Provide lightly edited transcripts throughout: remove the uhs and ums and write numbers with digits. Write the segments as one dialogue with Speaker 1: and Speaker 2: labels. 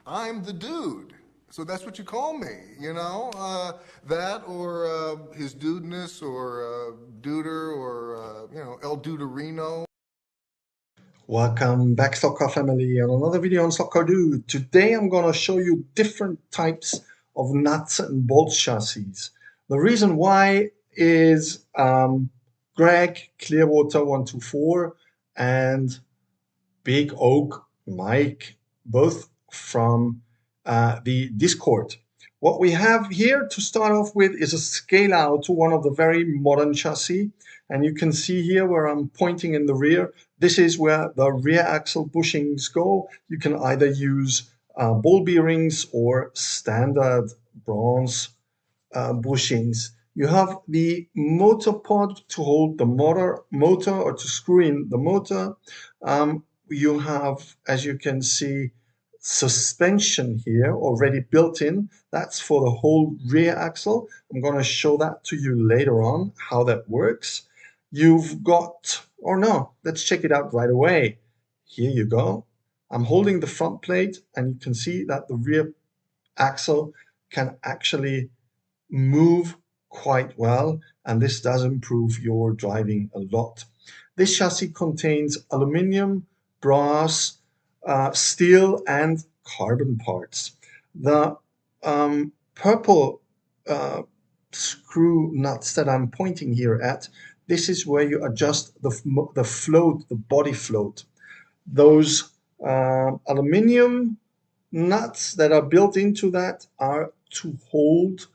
Speaker 1: I'm the dude. So that's what you call me, you know? That or his dudeness or duder or, El Duderino.
Speaker 2: Welcome back, Slotcar family, and another video on Slotcar Dude. Today I'm going to show you different types of nuts and bolts chassis. The reason why is Greg, Clearwater124, and Big Oak Mike, both from the Discord. What we have here to start off with is a scale out to one of the very modern chassis. And you can see here where I'm pointing in the rear. This is where the rear axle bushings go. You can either use ball bearings or standard bronze bushings. You have the motor pod to hold the motor or to screw in the motor. You have, as you can see, suspension here already built in. That's for the whole rear axle. I'm going to show that to you later on, how that works. You've got, or no, let's check it out right away. Here you go. I'm holding the front plate and you can see that the rear axle can actually move quite well, and this does improve your driving a lot. This chassis contains aluminium, brass, steel, and carbon parts. The purple screw nuts that I'm pointing here at, this is where you adjust the float, the body float. Those aluminium nuts that are built into that are to hold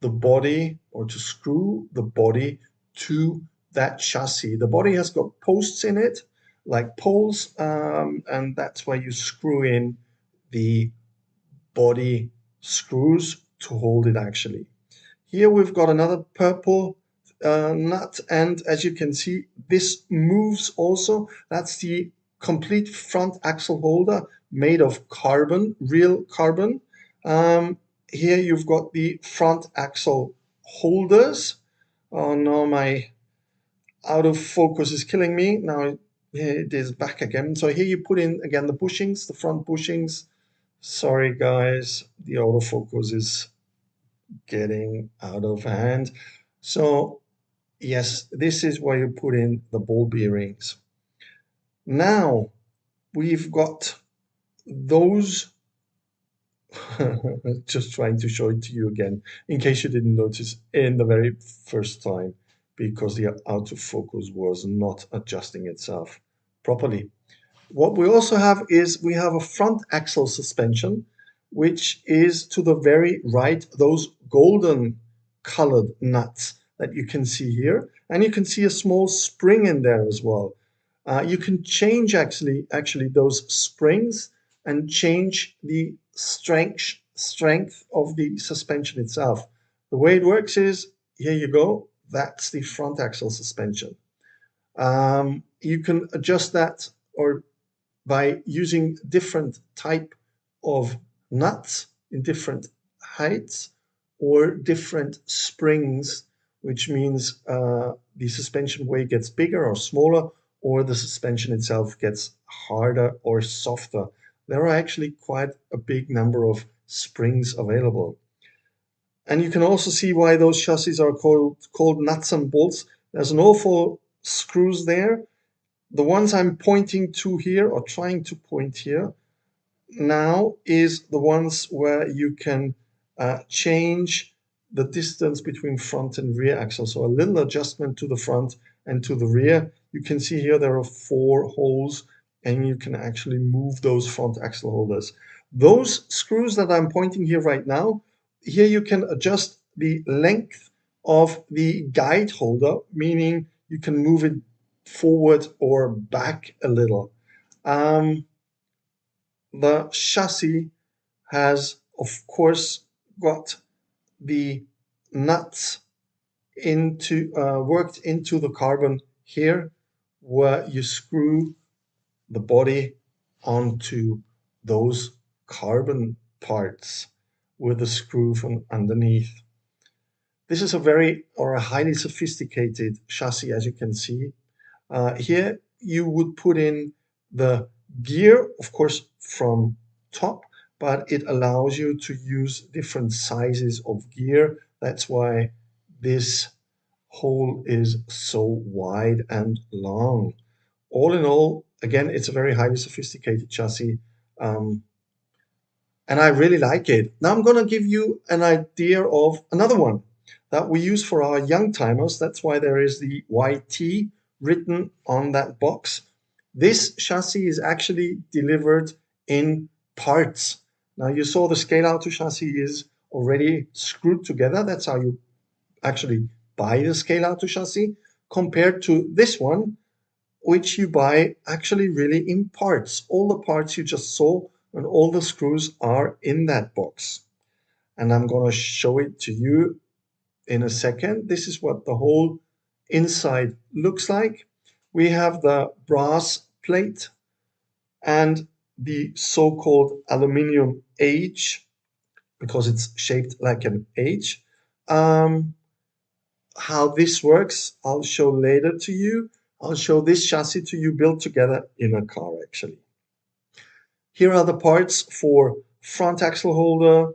Speaker 2: the body or to screw the body to that chassis. The body has got posts in it, like poles, and that's where you screw in the body screws to hold it actually. Here we've got another purple nut, and as you can see, this moves also. That's the complete front axle holder made of carbon, real carbon. Here you've got the front axle holders. Oh no, my out of focus is killing me. Now it is back again. So here you put in again the bushings, the front bushings. Sorry guys, the autofocus is getting out of hand. So yes, this is where you put in the ball bearings. Now we've got those just trying to show it to you again in case you didn't notice in the very first time, because the autofocus was not adjusting itself properly. What we also have is we have a front axle suspension, which is to the very right, those golden colored nuts that you can see here, and you can see a small spring in there as well. You can change actually those springs and change the strength of the suspension itself. The way it works is, here you go, that's the front axle suspension. You can adjust that or by using different type of nuts in different heights or different springs, which means the suspension weight gets bigger or smaller, or the suspension itself gets harder or softer. There are actually quite a big number of springs available. And you can also see why those chassis are called nuts and bolts. There's an awful screws there. The ones I'm pointing to here, or trying to point here now, is the ones where you can change the distance between front and rear axle. So a little adjustment to the front and to the rear. You can see here there are 4 holes, and you can actually move those front axle holders. Those screws that I'm pointing here right now, here you can adjust the length of the guide holder, meaning you can move it forward or back a little. The chassis has, of course, got the nuts worked into the carbon here, where you screw the body onto those carbon parts with a screw from underneath. This is a highly sophisticated chassis, as you can see. Here you would put in the gear, of course, from top, but it allows you to use different sizes of gear. That's why this hole is so wide and long. All in all, again, it's a very highly sophisticated chassis, um, and I really like it. Now I'm going to give you an idea of another one that we use for our young timers. That's why there is the YT written on that box. This chassis is actually delivered in parts. Now you saw the scale auto chassis is already screwed together. That's how you actually buy the scale auto chassis, compared to this one, which you buy actually really in parts. All the parts you just saw and all the screws are in that box. And I'm going to show it to you in a second. This is what the whole inside looks like. We have the brass plate and the so-called aluminium H, because it's shaped like an H. How this works, I'll show later to you. I'll show this chassis to you built together in a car, actually. Here are the parts for front axle holder,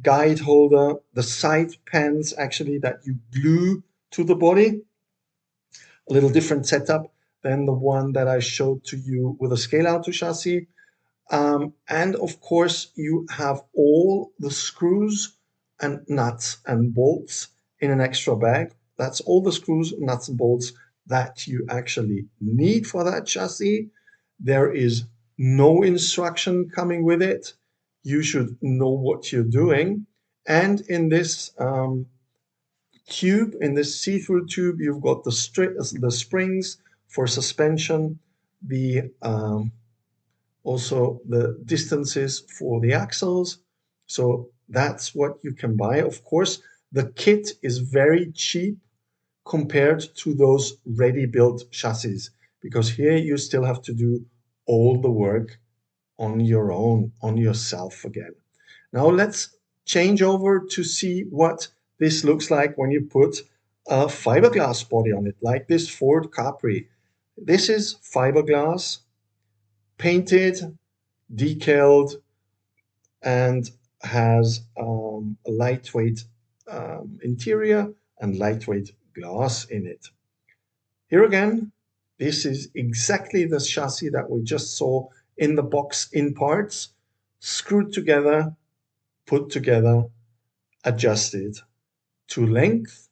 Speaker 2: guide holder, the side pans actually that you glue to the body. A little different setup than the one that I showed to you with a scale auto chassis. And of course, you have all the screws and nuts and bolts in an extra bag. That's all the screws, nuts, and bolts that you actually need for that chassis. There is no instruction coming with it. You should know what you're doing. And in this tube, in this see-through tube, you've got the springs for suspension, the also the distances for the axles. So that's what you can buy. Of course, the kit is very cheap compared to those ready-built chassis, because here you still have to do all the work on your own, on yourself again. Now let's change over to see what this looks like when you put a fiberglass body on it, like this Ford Capri. This is fiberglass, painted, decaled, and has a lightweight interior and lightweight glass in it. Here again, this is exactly the chassis that we just saw in the box in parts, screwed together, put together, adjusted to length,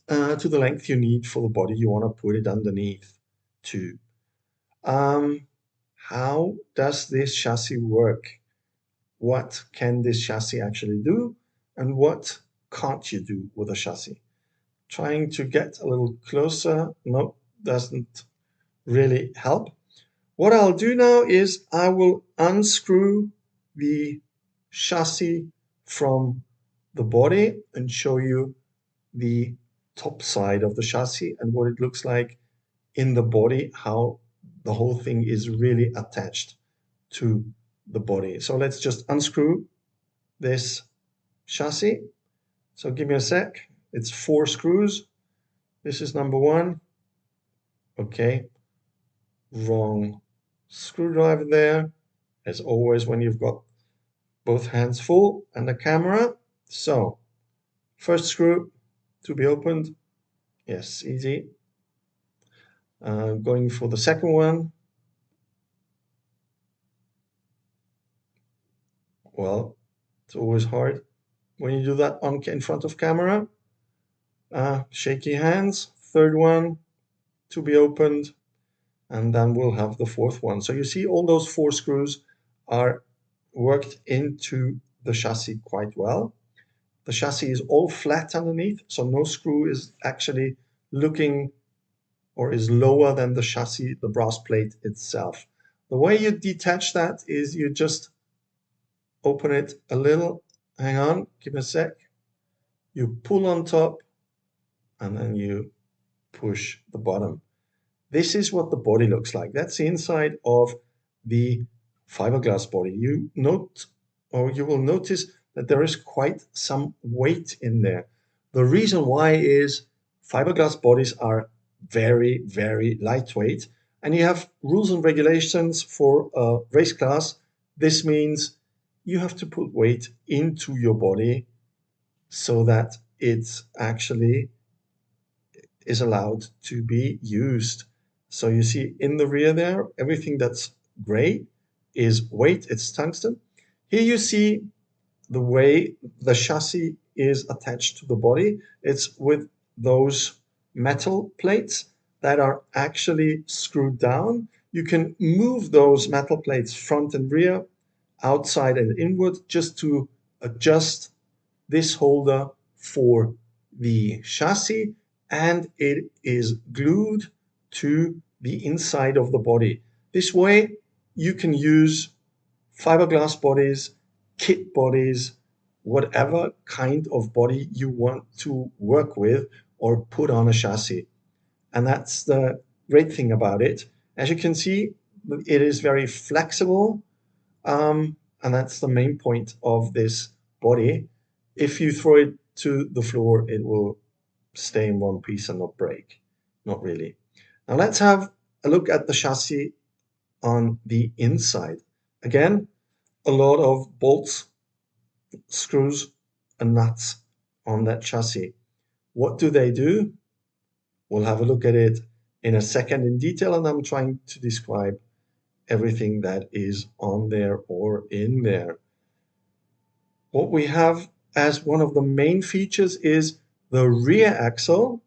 Speaker 2: to the length you need for the body you want to put it underneath to. How does this chassis work? What can this chassis actually do, and what can't you do with a chassis? Trying to get a little closer, no, doesn't really help. What I'll do now is I will unscrew the chassis from the body and show you the top side of the chassis and what it looks like in the body, how the whole thing is really attached to the body. So let's just unscrew this chassis. So give me a sec. It's 4 screws. This is number 1. Okay. Wrong screwdriver there, as always when you've got both hands full and the camera. So first screw to be opened. Yes, easy. Going for the second one. Well, it's always hard when you do that in front of camera. Shaky hands. Third one to be opened, and then we'll have the fourth one. So you see all those 4 screws are worked into the chassis quite well. The chassis is all flat underneath, so no screw is actually looking or is lower than the chassis, the brass plate itself. The way you detach that is you just open it a little. Hang on, give me a sec. You pull on top and then you push the bottom. This is what the body looks like. That's the inside of the fiberglass body. You will notice that there is quite some weight in there. The reason why is fiberglass bodies are very, very lightweight, and you have rules and regulations for a race class. This means you have to put weight into your body so that it's actually is allowed to be used. So you see in the rear there, everything that's gray is weight, it's tungsten. Here you see the way the chassis is attached to the body. It's with those metal plates that are actually screwed down. You can move those metal plates front and rear, outside and inward, just to adjust this holder for the chassis, and it is glued to the inside of the body. This way you can use fiberglass bodies, kit bodies, whatever kind of body you want to work with or put on a chassis. And that's the great thing about it. As you can see, it is very flexible, and that's the main point of this body. If you throw it to the floor, it will stay in one piece and not break. Not really. Now let's have a look at the chassis on the inside. Again, a lot of bolts, screws, and nuts on that chassis. What do they do? We'll have a look at it in a second in detail, and I'm trying to describe everything that is on there or in there. What we have as one of the main features is the rear axle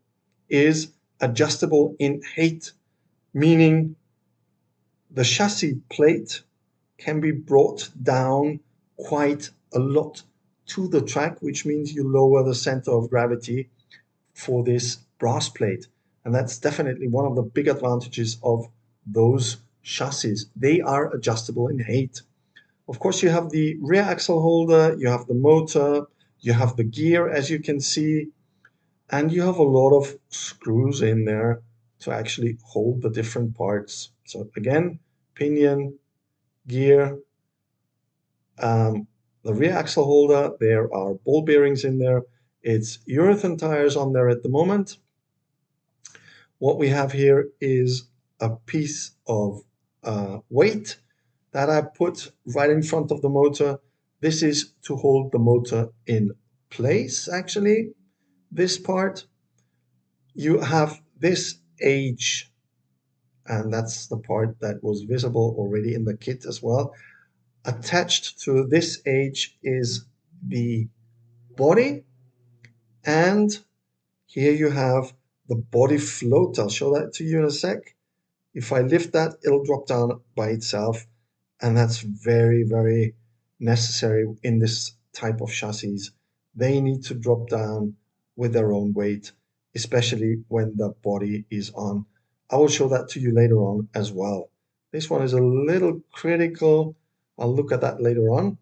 Speaker 2: is adjustable in height, meaning the chassis plate can be brought down quite a lot to the track, which means you lower the center of gravity for this brass plate. And that's definitely one of the big advantages of those chassis. They are adjustable in height. Of course, you have the rear axle holder, you have the motor, you have the gear, as you can see, and you have a lot of screws in there to actually hold the different parts. So again, pinion, gear, the rear axle holder, there are ball bearings in there. It's urethane tires on there at the moment. What we have here is a piece of weight that I put right in front of the motor. This is to hold the motor in place, actually, this part. You have this H, and that's the part that was visible already in the kit as well. Attached to this H is the body, and here you have the body float. I'll show that to you in a sec. If I lift that, it'll drop down by itself, and that's very, very necessary in this type of chassis. They need to drop down with their own weight, especially when the body is on. I will show that to you later on as well. This one is a little critical. I'll look at that later on.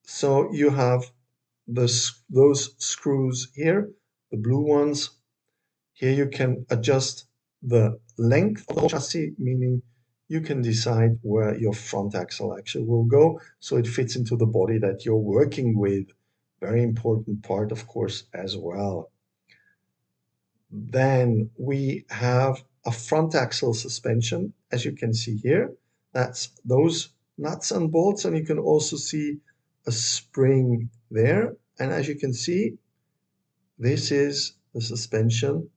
Speaker 2: So you have those screws here, the blue ones. Here you can adjust the length of the chassis, meaning you can decide where your front axle actually will go, so it fits into the body that you're working with. Very important part, of course, as well. Then we have a front axle suspension, as you can see here. That's those nuts and bolts, and you can also see a spring there. And as you can see, this is the suspension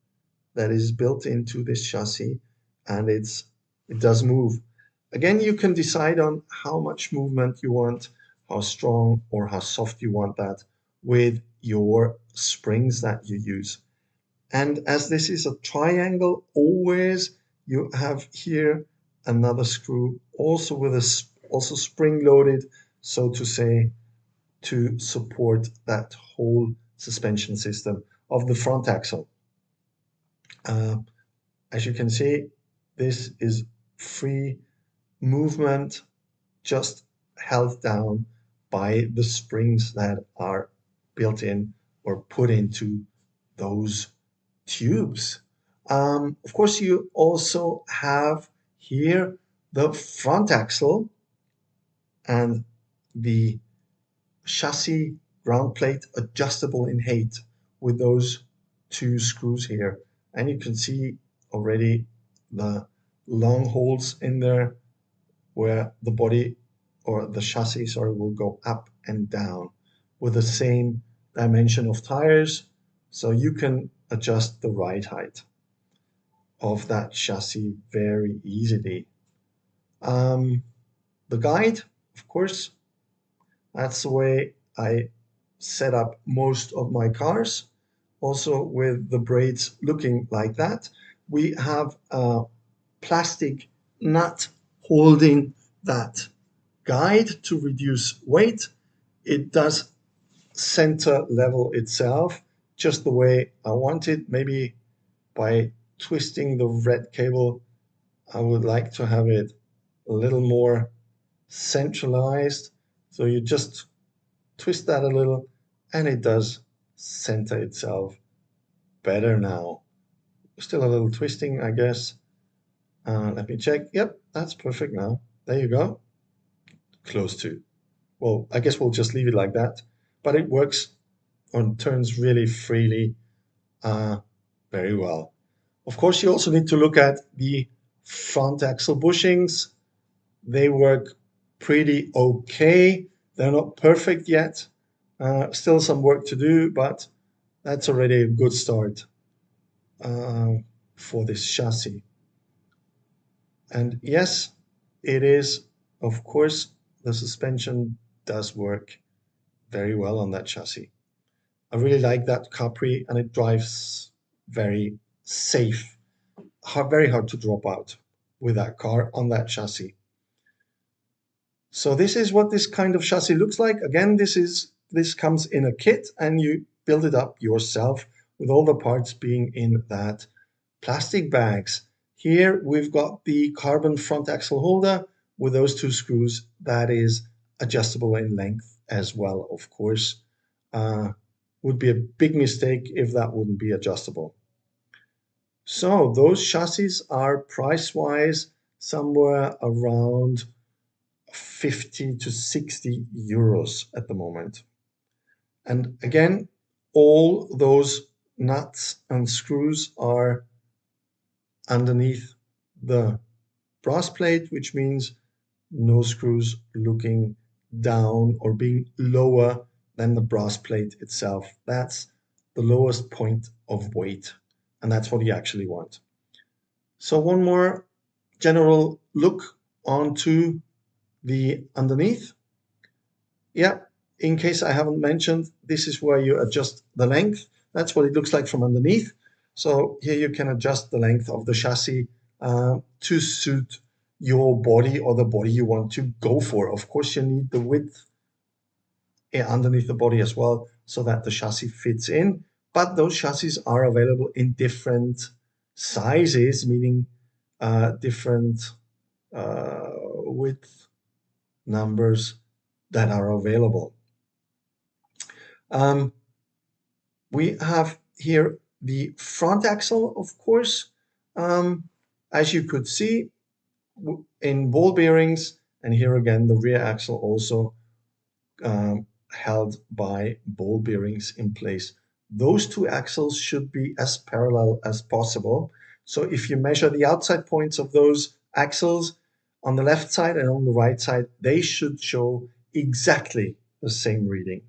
Speaker 2: that is built into this chassis, and it does move. Again, you can decide on how much movement you want, how strong or how soft you want that with your springs that you use. And as this is a triangle, always you have here another screw, also with also spring loaded, so to say, to support that whole suspension system of the front axle. As you can see, this is free movement, just held down by the springs that are built in or put into those tubes. Of course, you also have here the front axle and the chassis ground plate adjustable in height with those two screws here. And you can see already the long holes in there where the body or the chassis, sorry, will go up and down with the same dimension of tires. So you can adjust the ride height of that chassis very easily. Um, the guide, of course, that's the way I set up most of my cars. Also with the braids looking like that. We have a plastic nut holding that guide to reduce weight. It does center level itself just the way I want it. Maybe by twisting the red cable, I would like to have it a little more centralized. So you just twist that a little and it does center itself better now. Still a little twisting, I guess. Let me check. Yep, that's perfect now. There you go. Close to. Well, I guess we'll just leave it like that. But it works and turns really freely, uh, very well. Of course, you also need to look at the front axle bushings. They work pretty okay. They're not perfect yet. Still some work to do, but that's already a good start uh, for this chassis. And yes, it is, of course, the suspension does work very well on that chassis. I really like that Capri and it drives very safe. Very hard to drop out with that car on that chassis. So this is what this kind of chassis looks like. Again, this comes in a kit and you build it up yourself with all the parts being in that plastic bags. Here we've got the carbon front axle holder with those two screws that is adjustable in length as well, of course. Would be a big mistake if that wouldn't be adjustable. So those chassis are price-wise somewhere around 50 to 60 euros at the moment. And again, all those nuts and screws are underneath the brass plate, which means no screws looking down or being lower than the brass plate itself. That's the lowest point of weight, and that's what you actually want. So one more general look onto the underneath. Yeah, in case I haven't mentioned, this is where you adjust the length. That's what it looks like from underneath. So here you can adjust the length of the chassis to suit your body or the body you want to go for. Of course, you need the width underneath the body as well so that the chassis fits in. But those chassis are available in different sizes, meaning different width numbers that are available. We have here the front axle, of course. As you could see in ball bearings, and here again the rear axle also held by ball bearings in place. Those two axles should be as parallel as possible. So if you measure the outside points of those axles on the left side and on the right side, they should show exactly the same reading.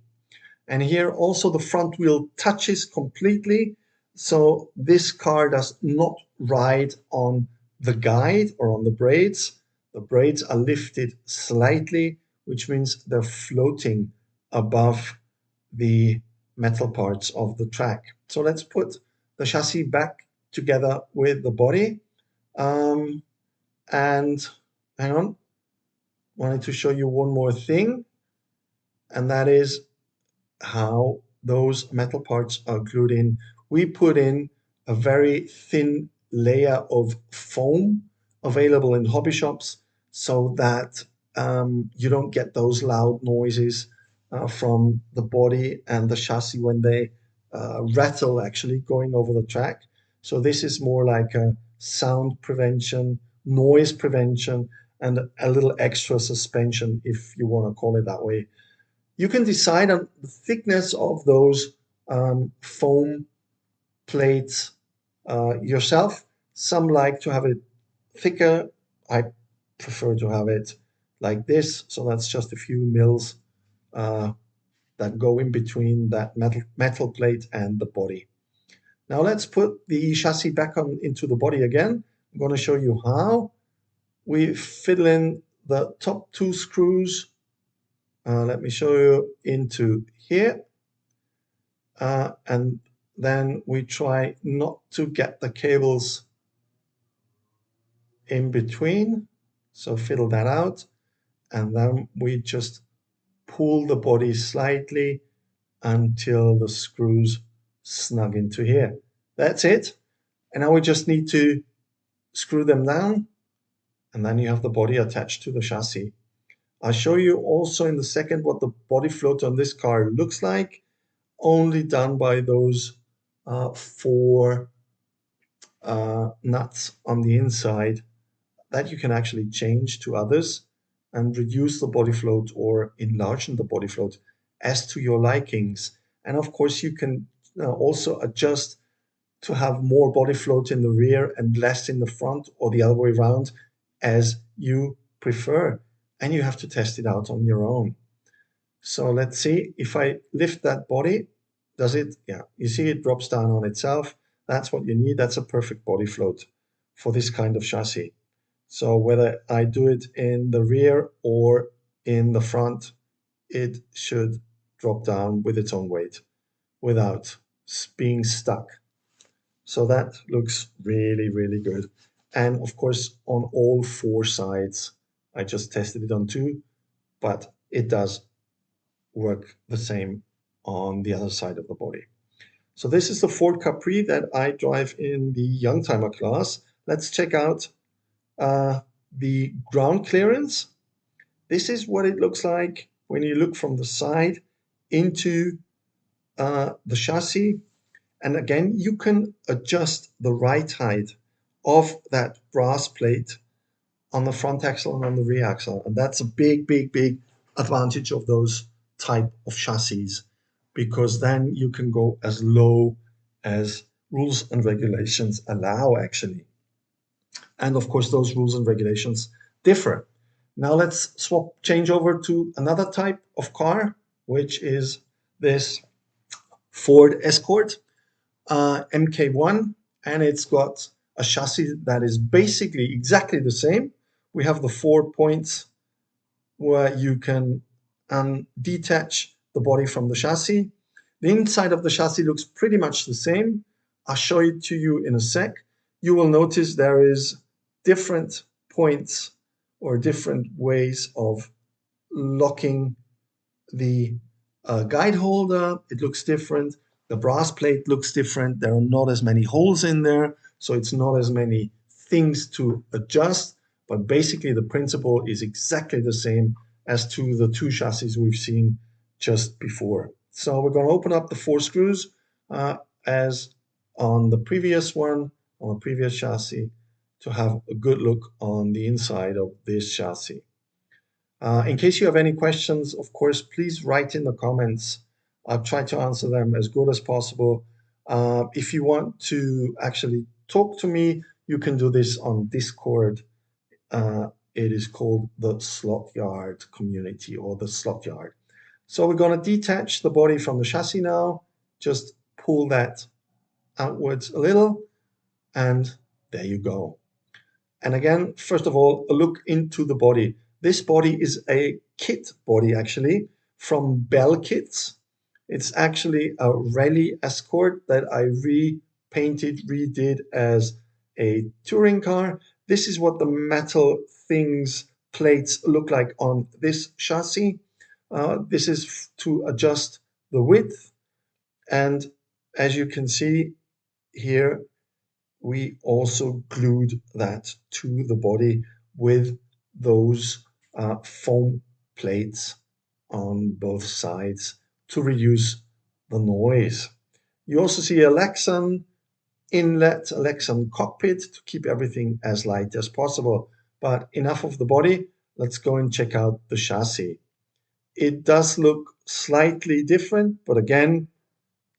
Speaker 2: And here also the front wheel touches completely. So this car does not ride on the guide or on the braids. The braids are lifted slightly, which means they're floating above the metal parts of the track. So let's put the chassis back together with the body. And hang on, wanted to show you one more thing, and that is how those metal parts are glued in. We put in a very thin layer of foam available in hobby shops so that you don't get those loud noises from the body and the chassis when they rattle actually going over the track. So this is more like a sound prevention, noise prevention, and a little extra suspension, if you want to call it that way. You can decide on the thickness of those foam plates yourself. Some like to have it thicker. I prefer to have it like this. So that's just a few mils uh, that go in between that metal plate and the body. Now let's put the chassis back on into the body again. I'm going to show you how. We fiddle in the top two screws. Let me show you into here. And then we try not to get the cables in between. So fiddle that out. And then we just pull the body slightly until the screws snug into here. That's it. And now we just need to screw them down, and then you have the body attached to the chassis. I'll show you also in the second what the body float on this car looks like, only done by those four nuts on the inside that you can actually change to others and reduce the body float or enlarge the body float as to your likings. And of course, you can also adjust to have more body float in the rear and less in the front, or the other way around, as you prefer. And you have to test it out on your own. So let's see if I lift that body, does it? Yeah, you see it drops down on itself. That's what you need. That's a perfect body float for this kind of chassis. So whether I do it in the rear or in the front, it should drop down with its own weight without being stuck. So that looks really, really good. And of course, on all four sides, I just tested it on two, but it does work the same on the other side of the body. So this is the Ford Capri that I drive in the Youngtimer class. Let's check out the ground clearance. This is what it looks like when you look from the side into the chassis. And again, you can adjust the ride height of that brass plate on the front axle and on the rear axle. And that's a big, big, big advantage of those type of chassis, because then you can go as low as rules and regulations allow, actually. And of course, those rules and regulations differ. Now let's change over to another type of car, which is this Ford Escort MK1, and it's got a chassis that is basically exactly the same. We have the 4 points where you can detach the body from the chassis. The inside of the chassis looks pretty much the same. I'll show it to you in a sec. You will notice there is different points or different ways of locking the guide holder. It looks different. The brass plate looks different. There are not as many holes in there, so it's not as many things to adjust. But basically, the principle is exactly the same as to the two chassis we've seen just before. So we're going to open up the 4 screws as on the previous one, on the previous chassis, to have a good look on the inside of this chassis. In case you have any questions, of course, please write in the comments. I'll try to answer them as good as possible. If you want to actually talk to me, you can do this on Discord. It is called the Slot Yard community, or the Slot Yard. So we're going to detach the body from the chassis now. Just pull that outwards a little, and there you go. And again, first of all, a look into the body. This body is a kit body, actually, from Bell Kits. It's actually a Rally Escort that I redid as a touring car. This is what the metal plates look like on this chassis. This is to adjust the width. And as you can see here, we also glued that to the body with those foam plates on both sides to reduce the noise. You also see a Lexan inlet, a Lexan cockpit to keep everything as light as possible. But enough of the body, let's go and check out the chassis. It does look slightly different, but again,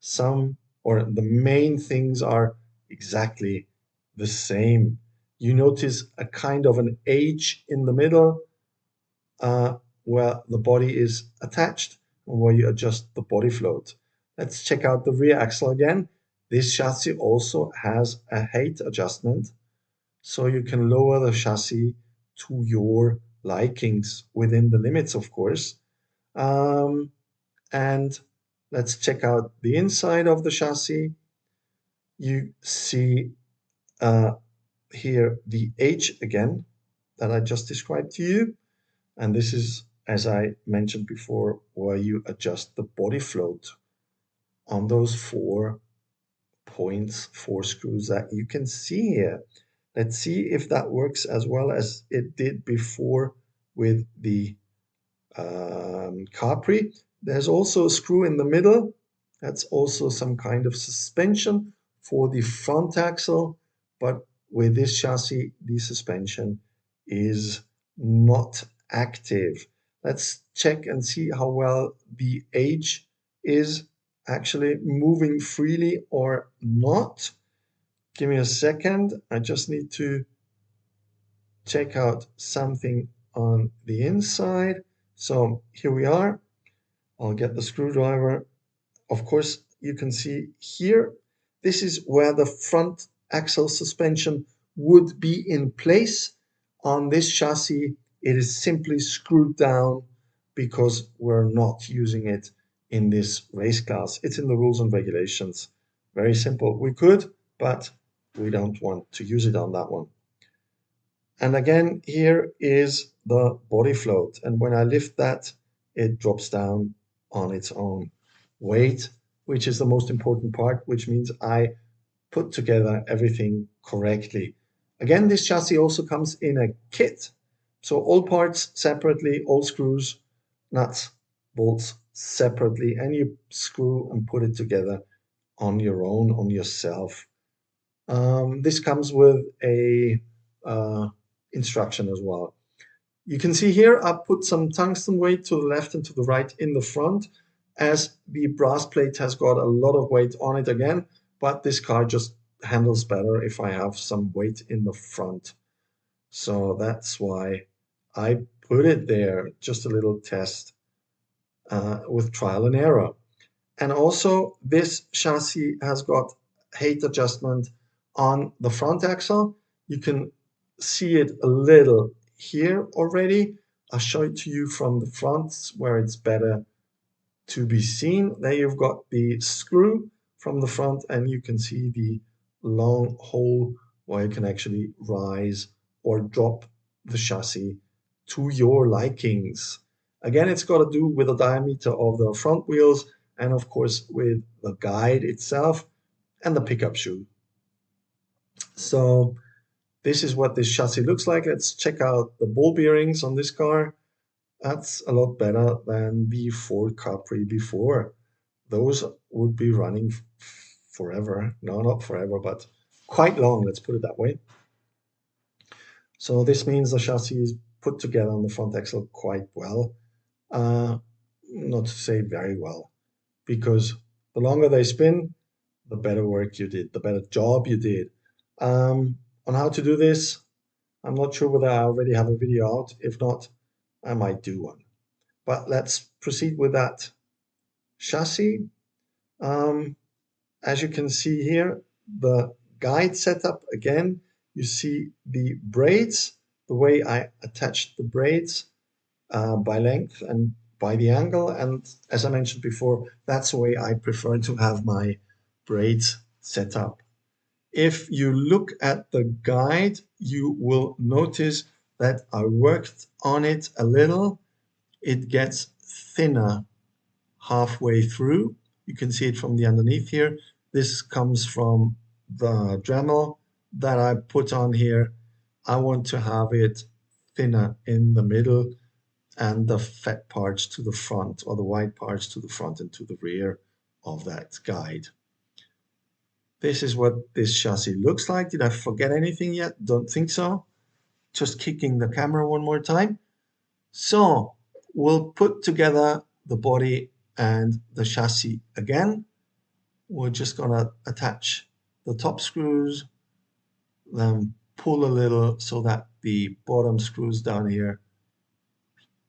Speaker 2: the main things are exactly the same. You notice a kind of an H in the middle, where the body is attached and where you adjust the body float. Let's check out the rear axle again. This chassis also has a height adjustment, so you can lower the chassis to your likings within the limits, of course. Um, and let's check out the inside of the chassis. You see uh, here the H again that I just described to you. And this is, as I mentioned before, where you adjust the body float on those 4 points, 4 screws that you can see here. Let's see if that works as well as it did before with the Capri. There's also a screw in the middle. That's also some kind of suspension for the front axle, but with this chassis, the suspension is not active. Let's check and see how well the H is actually moving freely or not. Give me a second. I just need to check out something on the inside. So here we are. I'll get the screwdriver. Of course, you can see here, this is where the front axle suspension would be in place. On this chassis, it is simply screwed down because we're not using it in this race class. It's in the rules and regulations. Very simple. We could, but we don't want to use it on that one. And again, here is the body float. And when I lift that, it drops down on its own weight, which is the most important part, which means I put together everything correctly. Again, this chassis also comes in a kit. So all parts separately, all screws, nuts, bolts separately, and you screw and put it together on your own, on yourself. This comes with a instruction as well. You can see here I put some tungsten weight to the left and to the right in the front, as the brass plate has got a lot of weight on it again, but this car just handles better if I have some weight in the front. So that's why I put it there, just a little test with trial and error. And also this chassis has got height adjustment on the front axle. You can see it a little here already. I'll show it to you from the front where it's better to be seen. There you've got the screw from the front and you can see the long hole where you can actually rise or drop the chassis to your likings. Again, it's got to do with the diameter of the front wheels and of course with the guide itself and the pickup shoe. So this is what this chassis looks like. Let's check out the ball bearings on this car. That's a lot better than the Ford Capri before. Those would be running forever. No, not forever, but quite long, let's put it that way. So this means the chassis is put together on the front axle quite well. Not to say very well, because the longer they spin, the better work you did, the better job you did. On how to do this, I'm not sure whether I already have a video out. If not, I might do one. But let's proceed with that chassis. As you can see here, the guide setup again, you see the braids, the way I attached the braids by length and by the angle. And as I mentioned before, that's the way I prefer to have my braids set up. If you look at the guide, you will notice that I worked on it a little. It gets thinner halfway through. You can see it from the underneath here. This comes from the Dremel that I put on here. I want to have it thinner in the middle and the fat parts to the front, or the white parts to the front and to the rear of that guide. This is what this chassis looks like. Did I forget anything yet? Don't think so. Just kicking the camera one more time. So we'll put together the body and the chassis again. We're just going to attach the top screws, then pull a little so that the bottom screws down here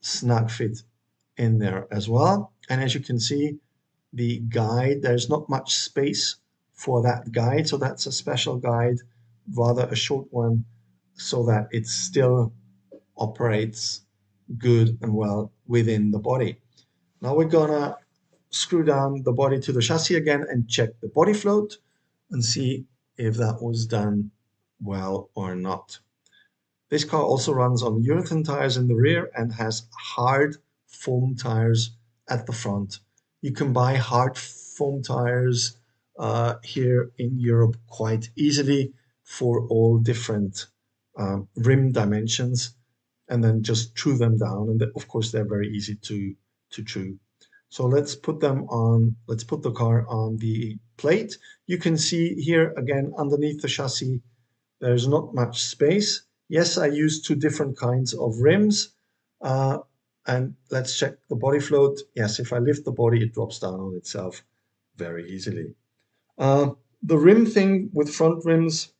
Speaker 2: snug fit in there as well. And as you can see, the guide, there's not much space for that guide, so that's a special guide, rather a short one, so that it still operates good and well within the body. Now we're gonna screw down the body to the chassis again and check the body float and see if that was done well or not. This car also runs on urethane tires in the rear and has hard foam tires at the front. You can buy hard foam tires here in Europe quite easily for all different rim dimensions, and then just chew them down. And of course, they're very easy to chew. So let's put the car on the plate. You can see here again underneath the chassis, there's not much space. Yes, I used two different kinds of rims. And let's check the body float. Yes, if I lift the body, it drops down on itself very easily. The rim thing with front rims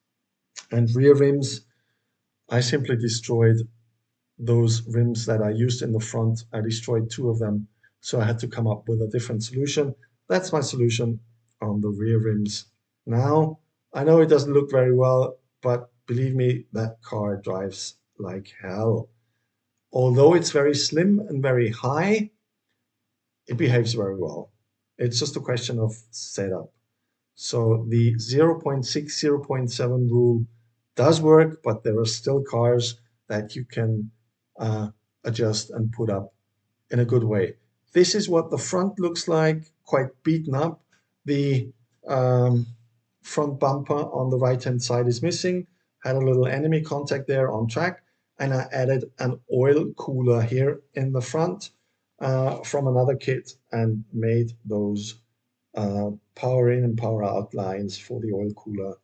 Speaker 2: and rear rims, I simply destroyed those rims that I used in the front. I destroyed two of them, so I had to come up with a different solution. That's my solution on the rear rims. Now, I know it doesn't look very well, but believe me, that car drives like hell. Although it's very slim and very high, it behaves very well. It's just a question of setup. So the 0.6, 0.7 rule does work, but there are still cars that you can adjust and put up in a good way. This is what the front looks like, quite beaten up. The front bumper on the right-hand side is missing. Had a little enemy contact there on track, and I added an oil cooler here in the front from another kit and made those power in and power out lines for the oil cooler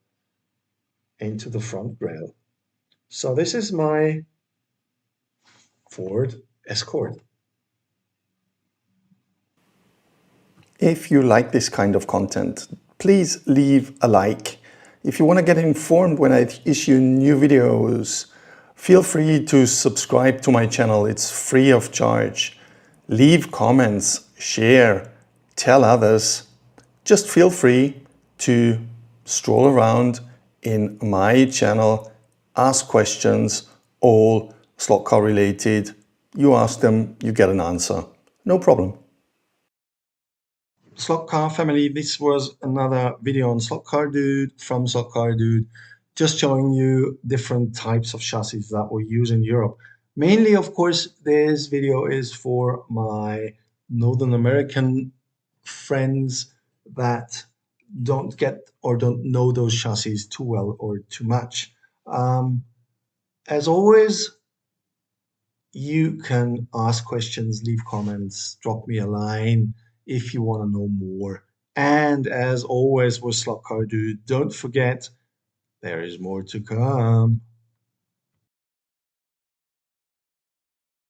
Speaker 2: into the front grille. So this is my Ford Escort.
Speaker 3: If you like this kind of content, please leave a like. If you want to get informed when I issue new videos, feel free to subscribe to my channel. It's free of charge. Leave comments, share, tell others. Just feel free to stroll around in my channel, ask questions, all slot car related. You ask them, you get an answer. No problem.
Speaker 2: Slot car family, this was another video on Slotcar Dude from Slotcar Dude, just showing you different types of chassis that we use in Europe. Mainly, of course, this video is for my Northern American friends that don't get or don't know those chassis too well or too much. As always, you can ask questions, leave comments, drop me a line if you want to know more. And as always with Slotcar Dude, don't forget, there is more to come.